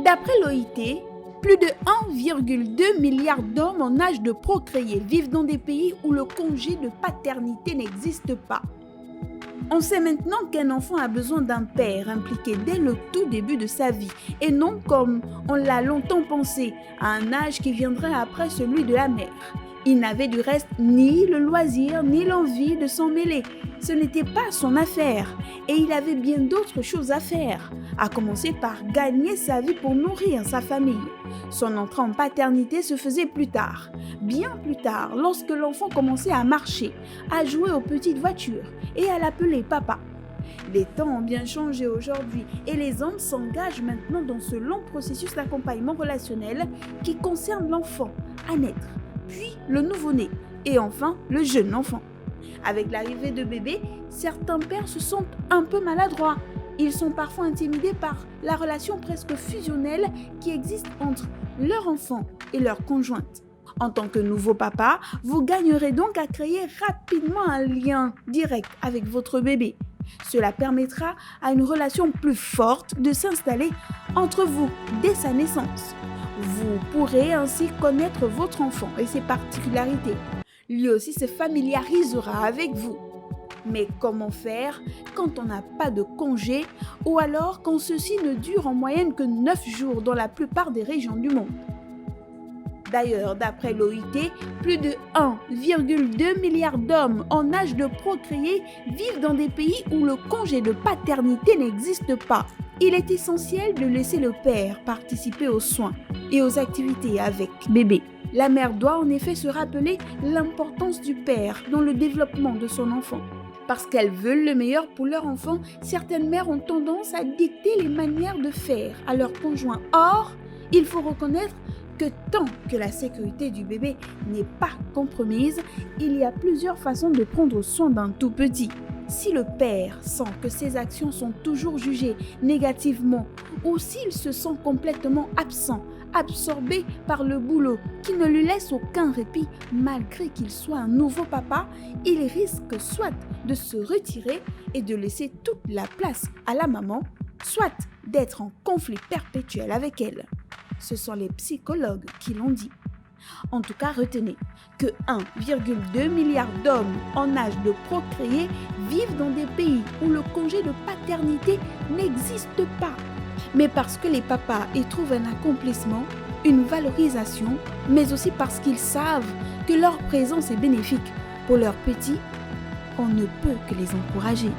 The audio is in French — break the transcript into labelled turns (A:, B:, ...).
A: D'après l'OIT, plus de 1,2 milliard d'hommes en âge de procréer vivent dans des pays où le congé de paternité n'existe pas. On sait maintenant qu'un enfant a besoin d'un père impliqué dès le tout début de sa vie et non comme on l'a longtemps pensé, à un âge qui viendrait après celui de la mère. Il n'avait du reste ni le loisir ni l'envie de s'en mêler. Ce n'était pas son affaire et il avait bien d'autres choses à faire, à commencer par gagner sa vie pour nourrir sa famille. Son entrée en paternité se faisait plus tard, bien plus tard, lorsque l'enfant commençait à marcher, à jouer aux petites voitures et à l'appeler papa. Les temps ont bien changé aujourd'hui et les hommes s'engagent maintenant dans ce long processus d'accompagnement relationnel qui concerne l'enfant à naître, puis le nouveau-né et enfin le jeune enfant. Avec l'arrivée de bébés, certains pères se sentent un peu maladroits. Ils sont parfois intimidés par la relation presque fusionnelle qui existe entre leur enfant et leur conjointe. En tant que nouveau papa, vous gagnerez donc à créer rapidement un lien direct avec votre bébé. Cela permettra à une relation plus forte de s'installer entre vous dès sa naissance. Vous pourrez ainsi connaître votre enfant et ses particularités. Lui aussi se familiarisera avec vous. Mais comment faire quand on n'a pas de congé ou alors quand ceci ne dure en moyenne que 9 jours dans la plupart des régions du monde? D'ailleurs, d'après l'OIT, plus de 1,2 milliard d'hommes en âge de procréer vivent dans des pays où le congé de paternité n'existe pas. Il est essentiel de laisser le père participer aux soins et aux activités avec bébé. La mère doit en effet se rappeler l'importance du père dans le développement de son enfant. Parce qu'elles veulent le meilleur pour leur enfant, certaines mères ont tendance à dicter les manières de faire à leur conjoint. Or, il faut reconnaître que tant que la sécurité du bébé n'est pas compromise, il y a plusieurs façons de prendre soin d'un tout petit. Si le père sent que ses actions sont toujours jugées négativement ou s'il se sent complètement absent, absorbé par le boulot qui ne lui laisse aucun répit malgré qu'il soit un nouveau papa, il risque soit de se retirer et de laisser toute la place à la maman, soit d'être en conflit perpétuel avec elle. Ce sont les psychologues qui l'ont dit. En tout cas, retenez que 1,2 milliard d'hommes en âge de procréer vivent dans des pays où le congé de paternité n'existe pas. Mais parce que les papas y trouvent un accomplissement, une valorisation, mais aussi parce qu'ils savent que leur présence est bénéfique pour leurs petits, on ne peut que les encourager.